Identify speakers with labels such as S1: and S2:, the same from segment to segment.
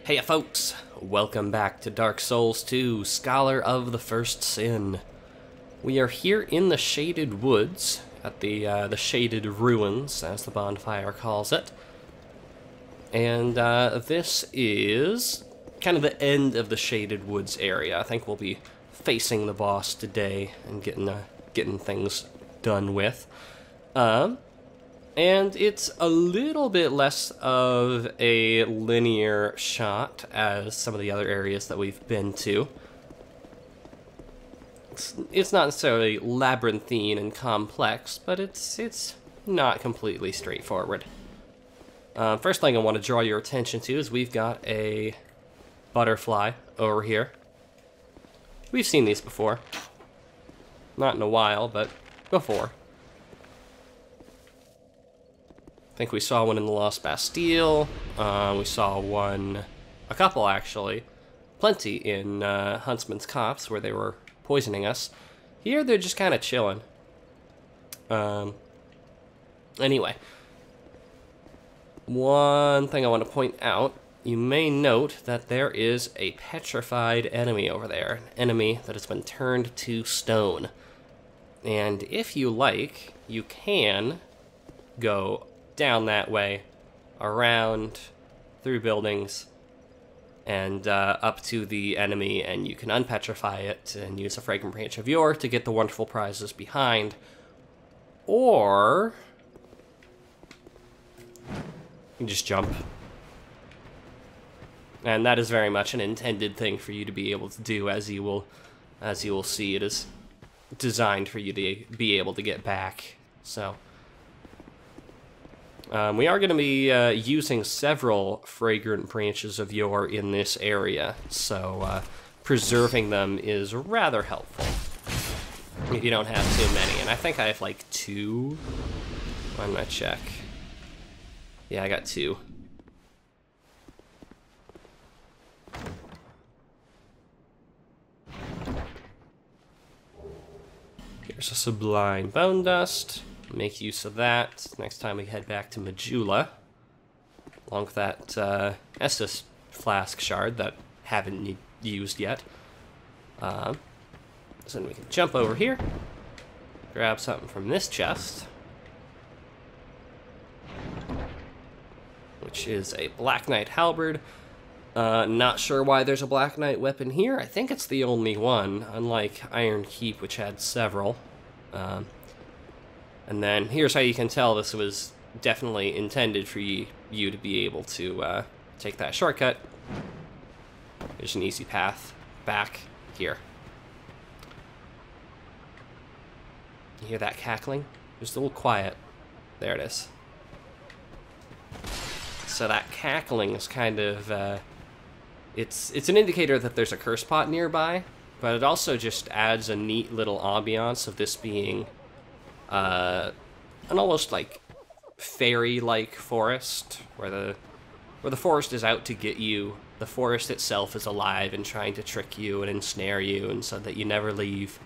S1: Hey folks, welcome back to Dark Souls 2, Scholar of the First Sin. We are here in the Shaded Woods, at the Shaded Ruins, as the bonfire calls it. And this is kind of the end of the Shaded Woods area. I think we'll be facing the boss today and getting things done with. And it's a little bit less of a linear shot as some of the other areas that we've been to. It's not necessarily labyrinthine and complex, but it's not completely straightforward. First thing I want to draw your attention to is we've got a butterfly over here. We've seen these before. Not in a while, but before. I think we saw one in the Lost Bastille. We saw one, a couple actually, plenty in Huntsman's Copse where they were poisoning us. Here they're just kind of chilling. Anyway, one thing I want to point out, you may note that there is a petrified enemy over there, an enemy that has been turned to stone. And if you like, you can go down that way, around, through buildings, and up to the enemy, and you can unpetrify it and use a fragrant branch of yore to get the wonderful prizes behind. Or you can just jump. And that is very much an intended thing for you to be able to do, as you will see. It is designed for you to be able to get back. So we are going to be using several fragrant branches of yore in this area, so preserving them is rather helpful if you don't have too many. And I think I have like 2. Why don't I check? Yeah, I got 2. Here's a Sublime Bone Dust. Make use of that next time we head back to Majula, along with that Estus Flask Shard that haven't used yet. So then we can jump over here, grab something from this chest, which is a Black Knight Halberd. Not sure why there's a Black Knight weapon here. I think it's the only one, unlike Iron Keep, which had several. And then here's how you can tell this was definitely intended for you to be able to take that shortcut. There's an easy path back here. You hear that cackling? Just a little quiet. There it is. So that cackling is kind of, it's an indicator that there's a curse pot nearby, but it also just adds a neat little ambiance of this being an almost like fairy-like forest, where the forest is out to get you. The forest itself is alive and trying to trick you and ensnare you, and so that you never leave.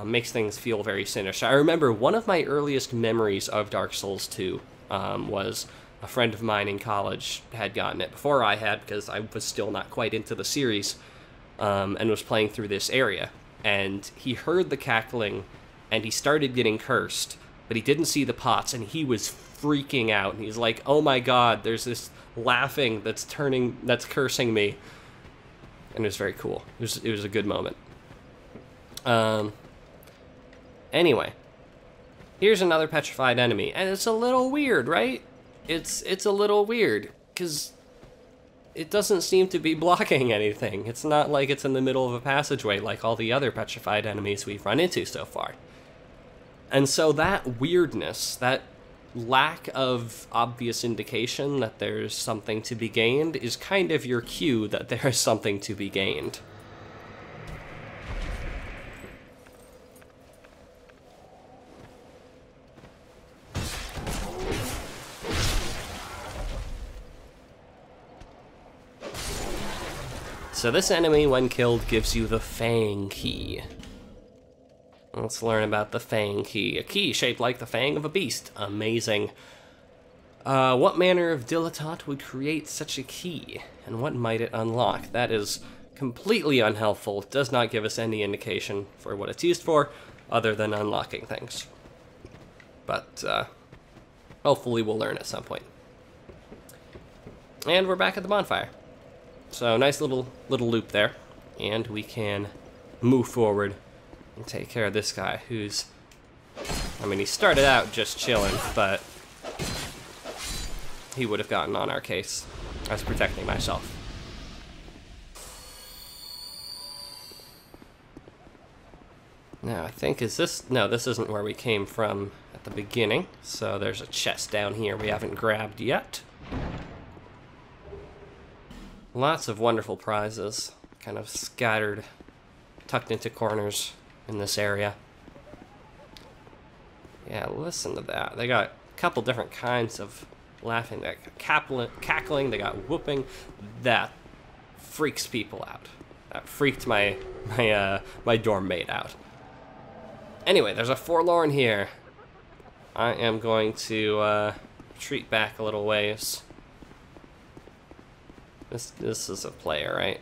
S1: Makes things feel very sinister. I remember one of my earliest memories of Dark Souls 2 was a friend of mine in college had gotten it before I had, because I was still not quite into the series, and was playing through this area, and he heard the cackling and he started getting cursed, but he didn't see the pots, and he was freaking out. And he's like, "Oh my God, there's this laughing that's cursing me," and it was very cool. It was a good moment. Anyway, here's another petrified enemy, and it's a little weird, right? It's a little weird because it doesn't seem to be blocking anything. It's not like it's in the middle of a passageway like all the other petrified enemies we've run into so far. And so that weirdness, that lack of obvious indication that there's something to be gained, is kind of your cue that there is something to be gained. So this enemy, when killed, gives you the Fang Key. Let's learn about the Fang Key. A key shaped like the fang of a beast. Amazing. What manner of dilettante would create such a key, and what might it unlock? That is completely unhelpful. It does not give us any indication for what it's used for, other than unlocking things. But, hopefully we'll learn at some point. And we're back at the bonfire. So, nice little loop there. And we can move forward and take care of this guy who's... I mean, he started out just chilling, but he would have gotten on our case. I was protecting myself. Now, I think, is this... No, this isn't where we came from at the beginning. So there's a chest down here we haven't grabbed yet. Lots of wonderful prizes, kind of scattered, tucked into corners in this area. Yeah, listen to that. They got a couple different kinds of laughing. They got cackling, they got whooping. That freaks people out. That freaked my dorm mate out. Anyway, there's a forlorn here. I am going to retreat back a little ways. This is a player, right?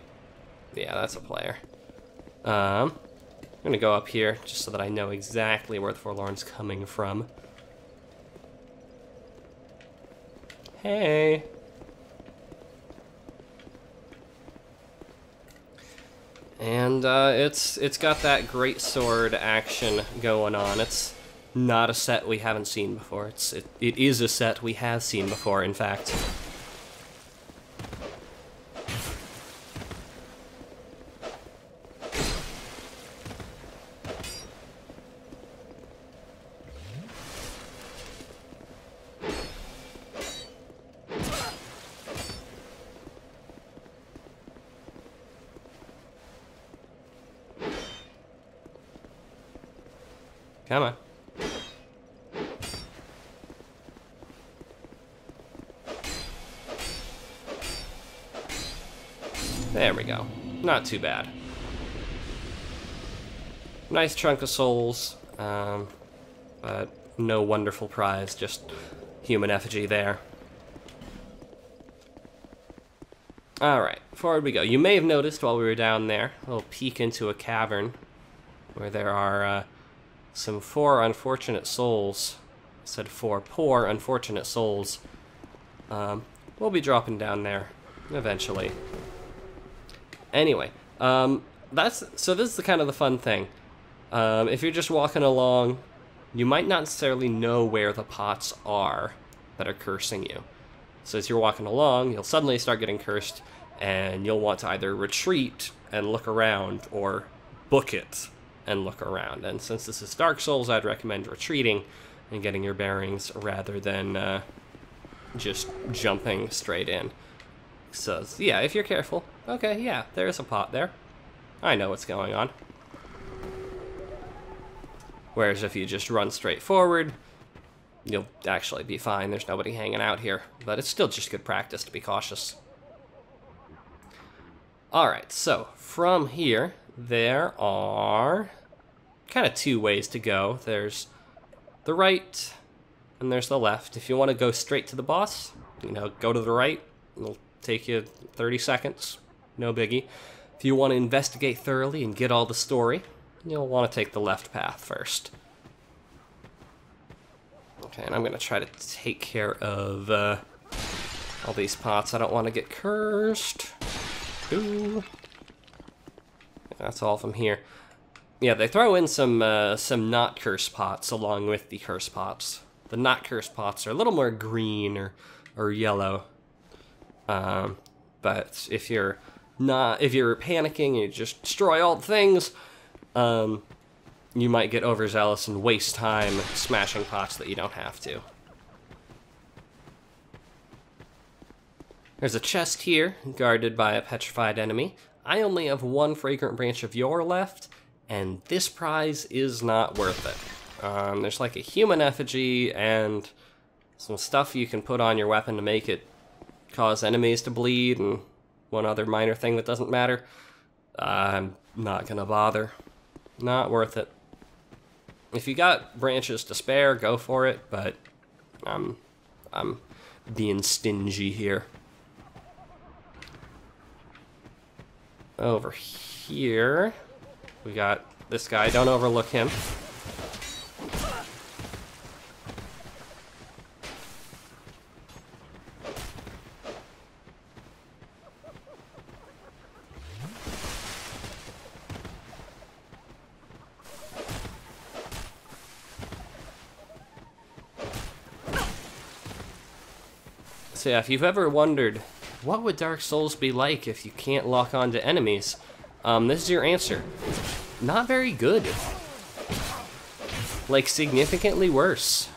S1: Yeah, that's a player. I'm gonna go up here just so that I know exactly where the forlorn's coming from. Hey. And it's got that great sword action going on. It's not a set we haven't seen before. It is a set we have seen before, in fact. Come on. There we go. Not too bad. Nice chunk of souls, but no wonderful prize, just human effigy there. Alright, forward we go. You may have noticed while we were down there, a little peek into a cavern where there are some poor unfortunate souls. I said poor unfortunate souls. We'll be dropping down there eventually. Anyway, so this is the kind of the fun thing. If you're just walking along, you might not necessarily know where the pots are that are cursing you. So as you're walking along, you'll suddenly start getting cursed, and you'll want to either retreat and look around, or book it and look around. And since this is Dark Souls, I'd recommend retreating and getting your bearings rather than just jumping straight in. So, yeah, if you're careful. Okay, yeah, there's a pot there. I know what's going on. Whereas if you just run straight forward, you'll actually be fine. There's nobody hanging out here. But it's still just good practice to be cautious. Alright, so from here, there are kind of two ways to go. There's the right and there's the left. If you want to go straight to the boss, go to the right. It'll take you 30 seconds. No biggie. If you want to investigate thoroughly and get all the story, you'll want to take the left path first. Okay, and I'm going to try to take care of all these pots. I don't want to get cursed. Ooh. That's all from here. Yeah, they throw in some not cursed pots along with the cursed pots. The not cursed pots are a little more green or yellow. But if you're panicking and you just destroy all the things, you might get overzealous and waste time smashing pots that you don't have to. There's a chest here, guarded by a petrified enemy. I only have one fragrant branch of yore left, and this prize is not worth it. There's like a human effigy and some stuff you can put on your weapon to make it cause enemies to bleed, and one other minor thing that doesn't matter. I'm not gonna bother. Not worth it. If you got branches to spare, go for it, but I'm I'm being stingy here. Over here, we got this guy. Don't overlook him. So yeah, if you've ever wondered, what would Dark Souls be like if you can't lock on to enemies? This is your answer. Not very good. Like, significantly worse.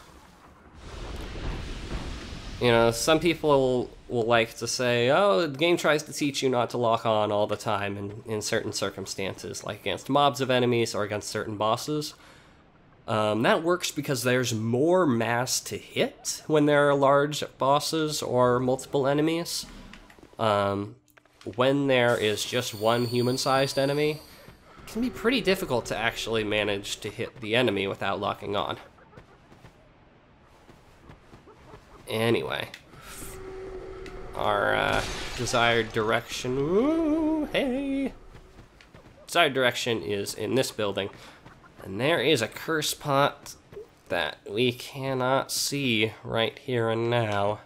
S1: You know, some people will like to say, oh, the game tries to teach you not to lock on all the time in certain circumstances, like against mobs of enemies or against certain bosses. That works because there's more mass to hit when there are large bosses or multiple enemies. When there is just one human-sized enemy, it can be pretty difficult to actually manage to hit the enemy without locking on. Anyway, our desired direction. Ooh, hey! Desired direction is in this building. And there is a curse pot that we cannot see right here and now.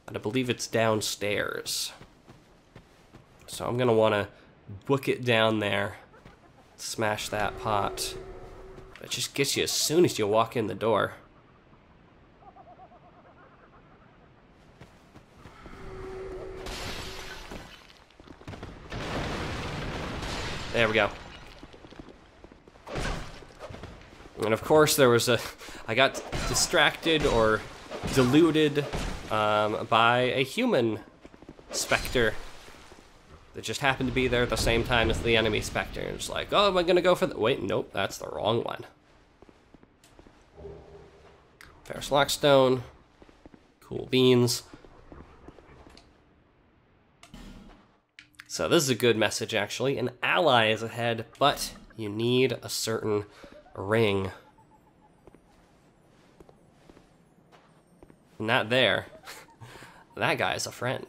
S1: But I believe it's downstairs. So I'm going to want to book it down there. Smash that pot. It just gets you as soon as you walk in the door. There we go. And of course there was I got distracted or deluded by a human specter that just happened to be there at the same time as the enemy specter. And it's like, oh, am I gonna go for the... Wait, nope, that's the wrong one. Ferrous Lockstone. Cool beans. So this is a good message, actually. An ally is ahead, but you need a certain ring. Not there. That guy's a friend.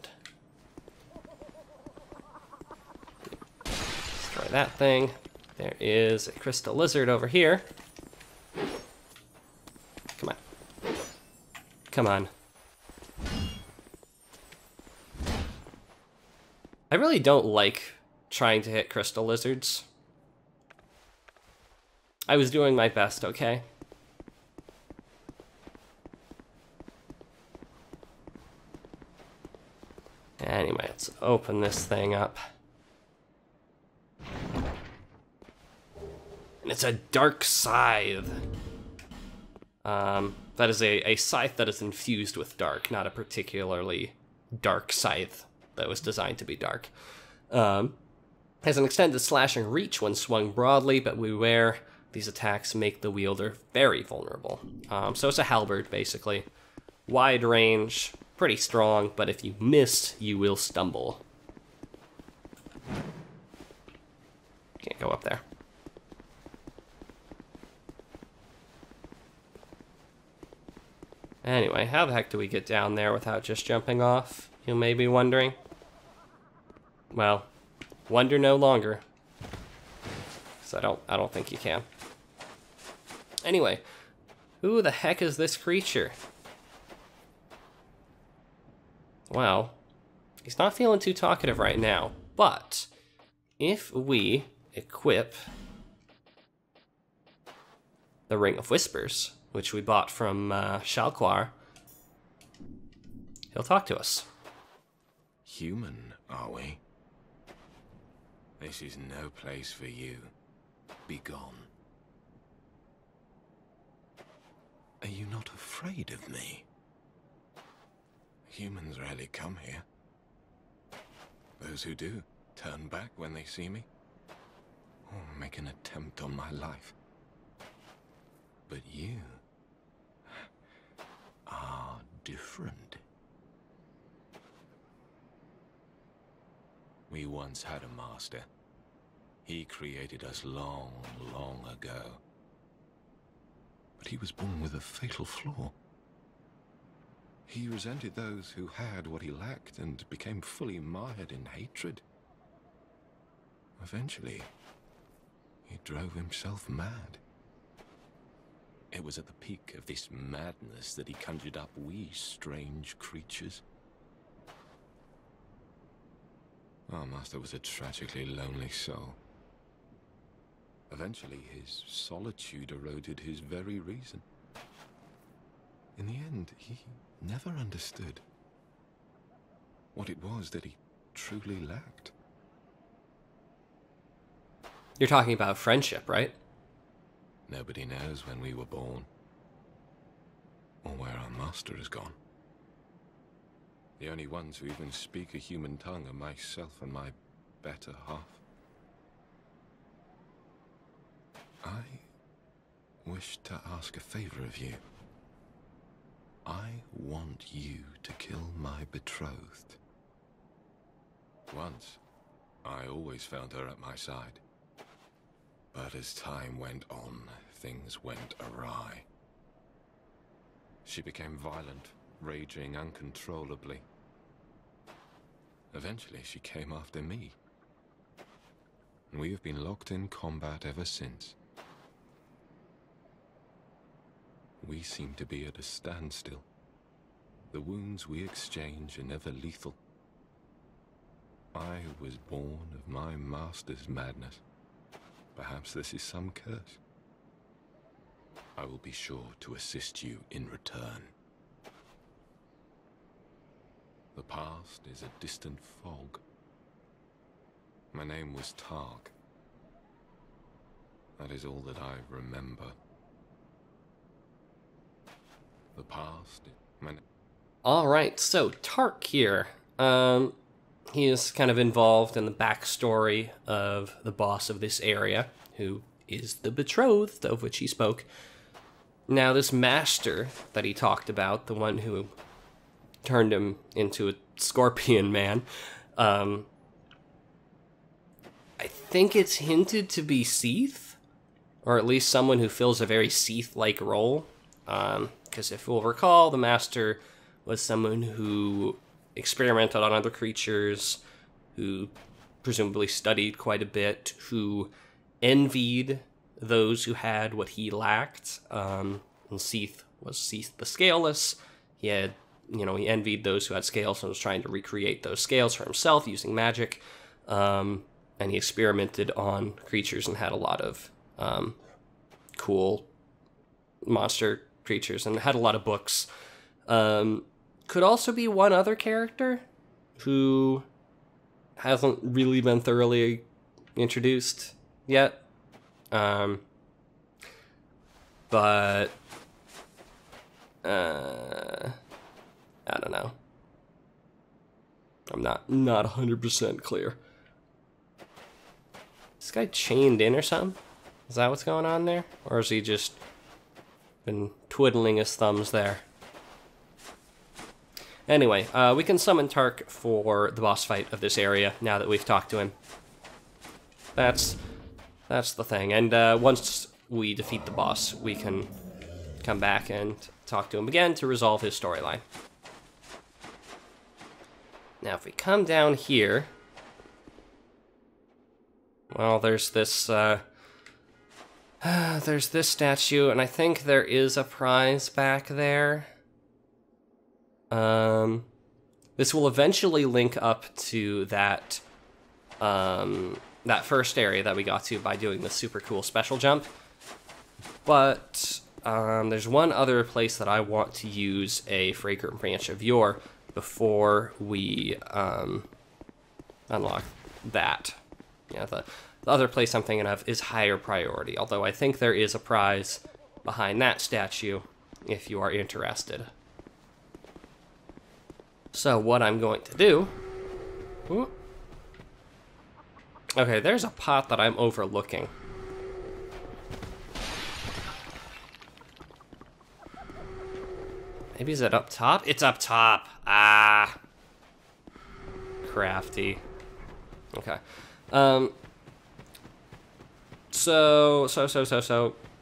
S1: Destroy that thing. There is a crystal lizard over here. Come on. Come on. I really don't like trying to hit crystal lizards. I was doing my best, okay? Anyway, let's open this thing up. And it's a dark scythe. That is a scythe that is infused with dark, not a particularly dark scythe that was designed to be dark. Has an extended slashing reach when swung broadly, but beware, these attacks make the wielder very vulnerable. So it's a halberd, basically. Wide range, pretty strong, but if you miss, you will stumble. Can't go up there. Anyway, how the heck do we get down there without just jumping off? You may be wondering. Well, wonder no longer. So I don't think you can. Anyway, who the heck is this creature? Well, he's not feeling too talkative right now, but if we equip the Ring of Whispers, which we bought from Shalquar, he'll talk to us.
S2: Human, are we? This is no place for you. Be gone. Are you not afraid of me? Humans rarely come here. Those who do turn back when they see me, or make an attempt on my life. But you are different. We once had a master. He created us long, long ago. But he was born with a fatal flaw. He resented those who had what he lacked and became fully mired in hatred. Eventually, he drove himself mad. It was at the peak of this madness that he conjured up we strange creatures. Our master was a tragically lonely soul. Eventually, his solitude eroded his very reason. In the end, he never understood what it was that he truly lacked.
S1: You're talking about friendship, right?
S2: Nobody knows when we were born, or where our master has gone. The only ones who even speak a human tongue are myself and my better half. I wish to ask a favor of you. I want you to kill my betrothed. Once, I always found her at my side. But as time went on, things went awry. She became violent, raging uncontrollably. Eventually, she came after me. And we have been locked in combat ever since. We seem to be at a standstill. The wounds we exchange are never lethal. I was born of my master's madness. Perhaps this is some curse. I will be sure to assist you in return. The past is a distant fog. My name was Tark. That is all that I remember. The past,
S1: Alright, so Tark here. He is kind of involved in the backstory of the boss of this area, who is the betrothed of which he spoke. Now, this master that he talked about, the one who turned him into a scorpion man, I think it's hinted to be Seath, or at least someone who fills a very Seath-like role. Because if we'll recall, the master was someone who experimented on other creatures, who presumably studied quite a bit, who envied those who had what he lacked. And Seath was Seath the Scaleless. He had, he envied those who had scales and was trying to recreate those scales for himself using magic. And he experimented on creatures and had a lot of cool monster creatures and had a lot of books. Could also be one other character who hasn't really been thoroughly introduced yet. But I don't know. I'm not 100% clear. Is this guy chained in or something? Is that what's going on there? Or is he just been twiddling his thumbs there? Anyway, we can summon Tark for the boss fight of this area now that we've talked to him. That's the thing. And once we defeat the boss, we can come back and talk to him again to resolve his storyline. Now, if we come down here, well, there's this statue, and I think there is a prize back there. This will eventually link up to that first area that we got to by doing the super cool special jump. But there's one other place that I want to use a fragrant branch of yore before we unlock that. Yeah, the other place I'm thinking of is higher priority, although I think there is a prize behind that statue if you are interested. So what I'm going to do... Ooh. Okay, there's a pot that I'm overlooking. Maybe is it up top? It's up top. Ah. Crafty. Okay. So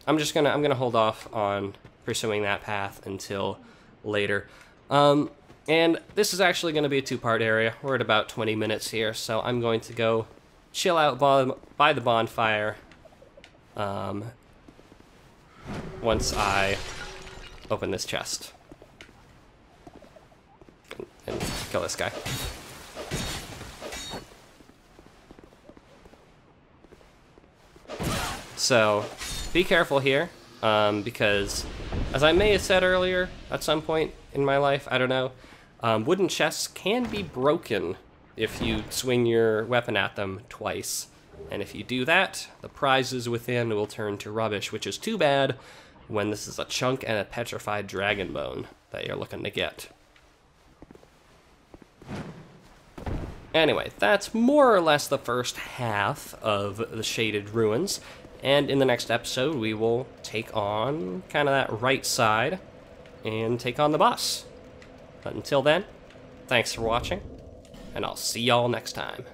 S1: I'm gonna hold off on pursuing that path until later. And this is actually going to be a two-part area. We're at about 20 minutes here, so I'm going to go chill out by the bonfire once I open this chest. And kill this guy. So, be careful here, because, as I may have said earlier, at some point in my life, I don't know, wooden chests can be broken if you swing your weapon at them twice. And if you do that, the prizes within will turn to rubbish, which is too bad when this is a chunk and a petrified dragon bone that you're looking to get. Anyway, that's more or less the first half of the Shaded Ruins, and in the next episode we will take on kind of that right side and take on the boss. But until then, thanks for watching, and I'll see y'all next time.